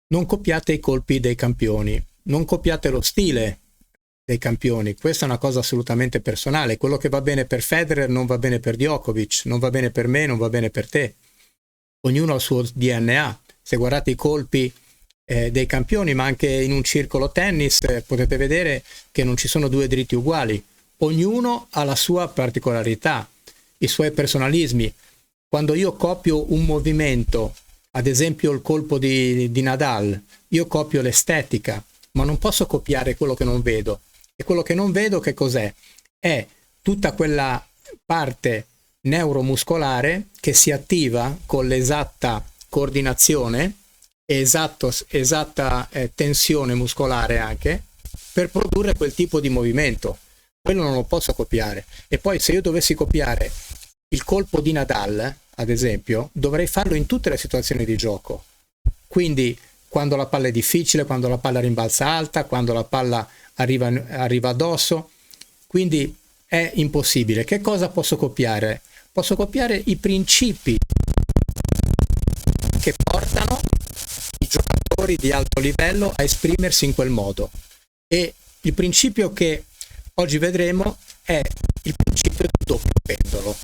Non copiate i colpi dei campioni, non copiate lo stile dei campioni, questa è una cosa assolutamente personale. Quello che va bene per Federer non va bene per Djokovic, non va bene per me, non va bene per te. Ognuno ha il suo DNA. Se guardate i colpi dei campioni, ma anche in un circolo tennis, potete vedere che non ci sono due dritti uguali. Ognuno ha la sua particolarità, i suoi personalismi. Quando io copio un movimento, ad esempio il colpo di Nadal, io copio l'estetica, ma non posso copiare quello che non vedo. E quello che non vedo che cos'è? È tutta quella parte neuromuscolare che si attiva con l'esatta coordinazione e esatta tensione muscolare anche per produrre quel tipo di movimento. Quello non lo posso copiare. E poi se io dovessi copiare il colpo di Nadal, ad esempio, dovrei farlo in tutte le situazioni di gioco. Quindi quando la palla è difficile, quando la palla rimbalza alta, quando la palla arriva addosso. Quindi è impossibile. Che cosa posso copiare? Posso copiare i principi che portano i giocatori di alto livello a esprimersi in quel modo. E il principio che oggi vedremo è il principio del doppio pendolo.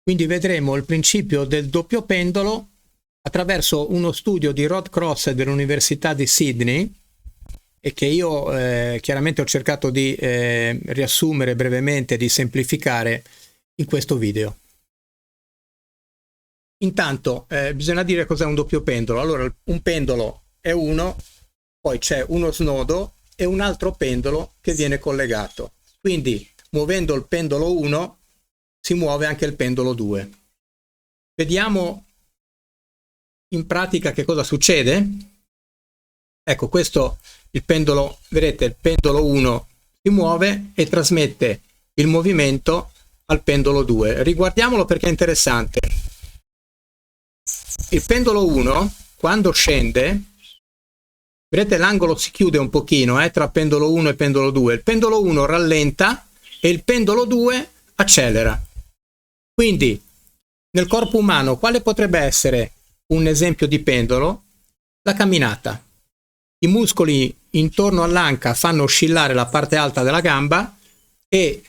Quindi vedremo il principio del doppio pendolo attraverso uno studio di Rod Cross dell'Università di Sydney e che io chiaramente ho cercato di riassumere brevemente, di semplificare in questo video. Intanto bisogna dire cos'è un doppio pendolo. Allora, un pendolo è uno, poi c'è uno snodo e un altro pendolo che viene collegato. Quindi, muovendo il pendolo 1, si muove anche il pendolo 2. Vediamo in pratica che cosa succede. Ecco, questo il pendolo, vedete, il pendolo 1 si muove e trasmette il movimento al pendolo 2. Riguardiamolo perché è interessante. Il pendolo 1, quando scende, vedete l'angolo si chiude un pochino tra pendolo 1 e pendolo 2. Il pendolo 1 rallenta e il pendolo 2 accelera. Quindi, nel corpo umano, quale potrebbe essere un esempio di pendolo? La camminata. I muscoli intorno all'anca fanno oscillare la parte alta della gamba e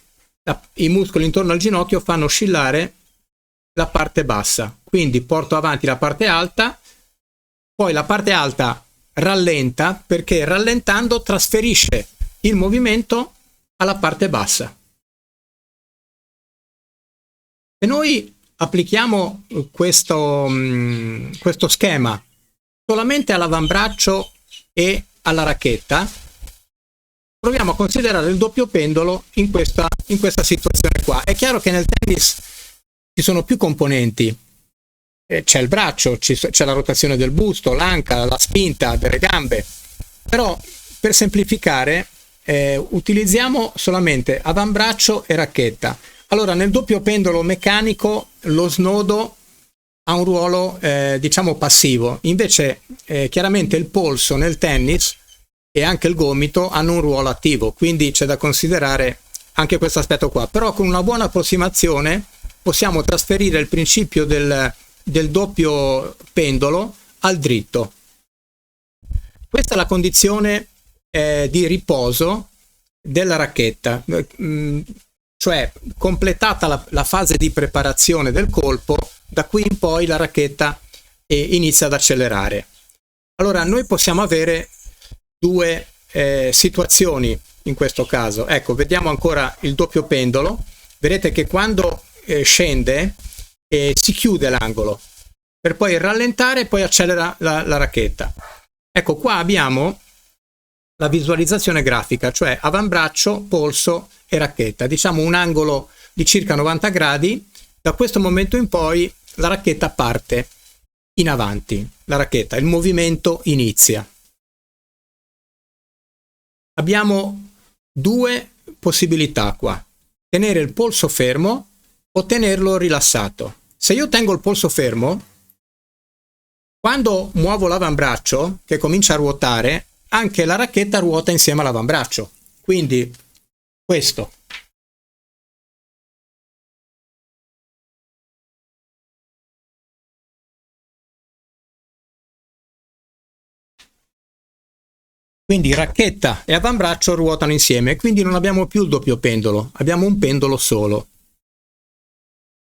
i muscoli intorno al ginocchio fanno oscillare la parte bassa. Quindi porto avanti la parte alta, poi la parte alta rallenta perché rallentando trasferisce il movimento alla parte bassa. Se noi applichiamo questo schema solamente all'avambraccio e alla racchetta, proviamo a considerare il doppio pendolo in questa situazione qua. È chiaro che nel tennis ci sono più componenti, c'è il braccio, c'è la rotazione del busto, l'anca, la spinta delle gambe, però per semplificare utilizziamo solamente avambraccio e racchetta. Allora, nel doppio pendolo meccanico lo snodo ha un ruolo diciamo passivo, invece chiaramente il polso nel tennis e anche il gomito hanno un ruolo attivo, quindi c'è da considerare anche questo aspetto qua. Però con una buona approssimazione possiamo trasferire il principio del doppio pendolo al dritto. Questa è la condizione di riposo della racchetta, cioè completata la fase di preparazione del colpo, da qui in poi la racchetta inizia ad accelerare. Allora noi possiamo avere due situazioni in questo caso. Ecco, vediamo ancora il doppio pendolo. Vedete che quando scende si chiude l'angolo per poi rallentare e poi accelera la racchetta. Ecco, qua abbiamo la visualizzazione grafica, cioè avambraccio, polso e racchetta. Diciamo un angolo di circa 90 gradi. Da questo momento in poi la racchetta parte in avanti. La racchetta, il movimento inizia. Abbiamo due possibilità qua. Tenere il polso fermo o tenerlo rilassato. Se io tengo il polso fermo, quando muovo l'avambraccio, che comincia a ruotare, anche la racchetta ruota insieme all'avambraccio. Quindi questo. Quindi racchetta e avambraccio ruotano insieme, quindi non abbiamo più il doppio pendolo, abbiamo un pendolo solo.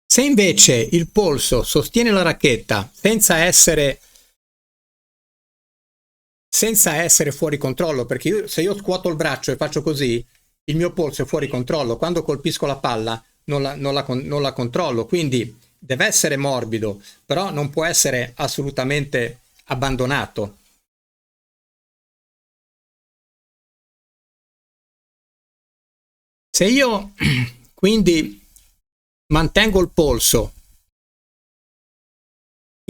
Se invece il polso sostiene la racchetta senza essere fuori controllo, perché se io scuoto il braccio e faccio così, il mio polso è fuori controllo, quando colpisco la palla non la controllo, quindi deve essere morbido, però non può essere assolutamente abbandonato. Se io quindi mantengo il polso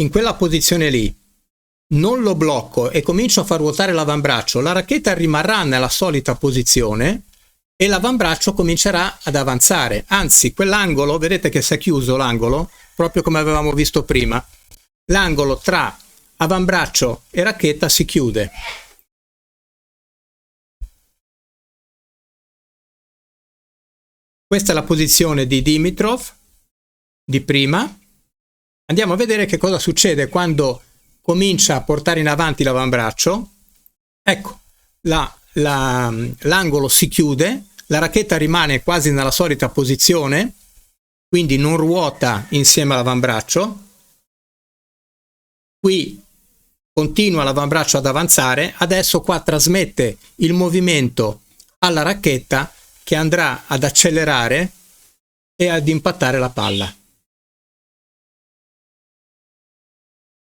in quella posizione lì, non lo blocco e comincio a far ruotare l'avambraccio, la racchetta rimarrà nella solita posizione e l'avambraccio comincerà ad avanzare. Anzi, quell'angolo, vedete che si è chiuso l'angolo, proprio come avevamo visto prima. L'angolo tra avambraccio e racchetta si chiude. Questa è la posizione di Dimitrov di prima. Andiamo a vedere che cosa succede quando comincia a portare in avanti l'avambraccio. Ecco, l'angolo si chiude, la racchetta rimane quasi nella solita posizione, quindi non ruota insieme all'avambraccio. Qui continua l'avambraccio ad avanzare, adesso qua trasmette il movimento alla racchetta che andrà ad accelerare e ad impattare la palla.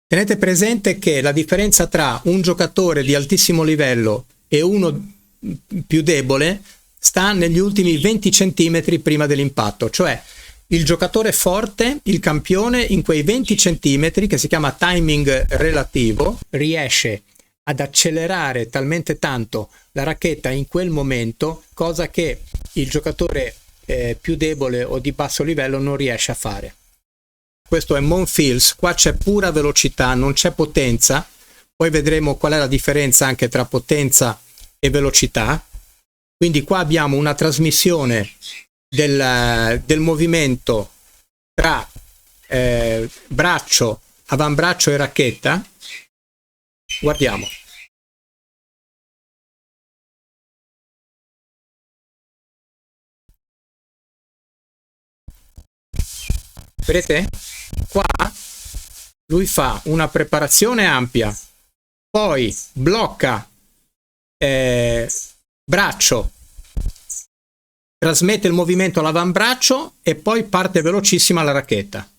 Tenete presente che la differenza tra un giocatore di altissimo livello e uno più debole sta negli ultimi 20 centimetri prima dell'impatto, cioè il giocatore forte, il campione, in quei 20 centimetri, che si chiama timing relativo, riesce ad accelerare talmente tanto la racchetta in quel momento, cosa che il giocatore più debole o di basso livello non riesce a fare. Questo è Monfils, qua c'è pura velocità, non c'è potenza, poi vedremo qual è la differenza anche tra potenza e velocità. Quindi qua abbiamo una trasmissione del movimento tra braccio, avambraccio e racchetta. Guardiamo. Vedete? Qua lui fa una preparazione ampia, poi blocca braccio, trasmette il movimento all'avambraccio e poi parte velocissima la racchetta.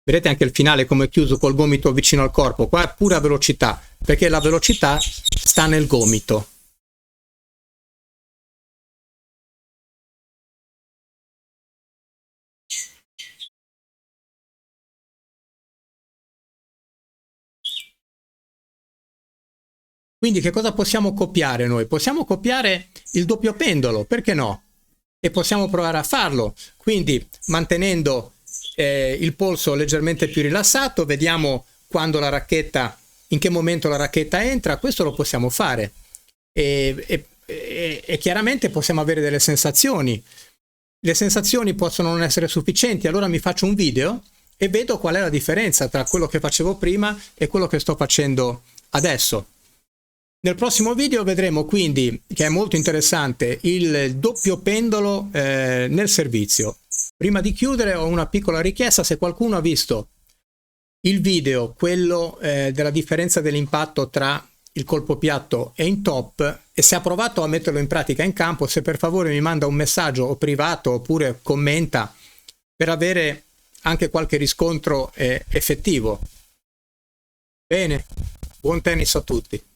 Vedete anche il finale come è chiuso col gomito vicino al corpo, qua è pura velocità, perché la velocità sta nel gomito. Quindi che cosa possiamo copiare noi? Possiamo copiare il doppio pendolo, perché no? E possiamo provare a farlo, quindi mantenendo il polso leggermente più rilassato, vediamo quando la racchetta, in che momento la racchetta entra, questo lo possiamo fare e chiaramente possiamo avere delle sensazioni. Le sensazioni possono non essere sufficienti, allora mi faccio un video e vedo qual è la differenza tra quello che facevo prima e quello che sto facendo adesso. Nel prossimo video vedremo quindi, che è molto interessante, il doppio pendolo nel servizio. Prima di chiudere ho una piccola richiesta: se qualcuno ha visto il video, quello della differenza dell'impatto tra il colpo piatto e in top, e se ha provato a metterlo in pratica in campo, se per favore mi manda un messaggio o privato oppure commenta per avere anche qualche riscontro effettivo. Bene, buon tennis a tutti.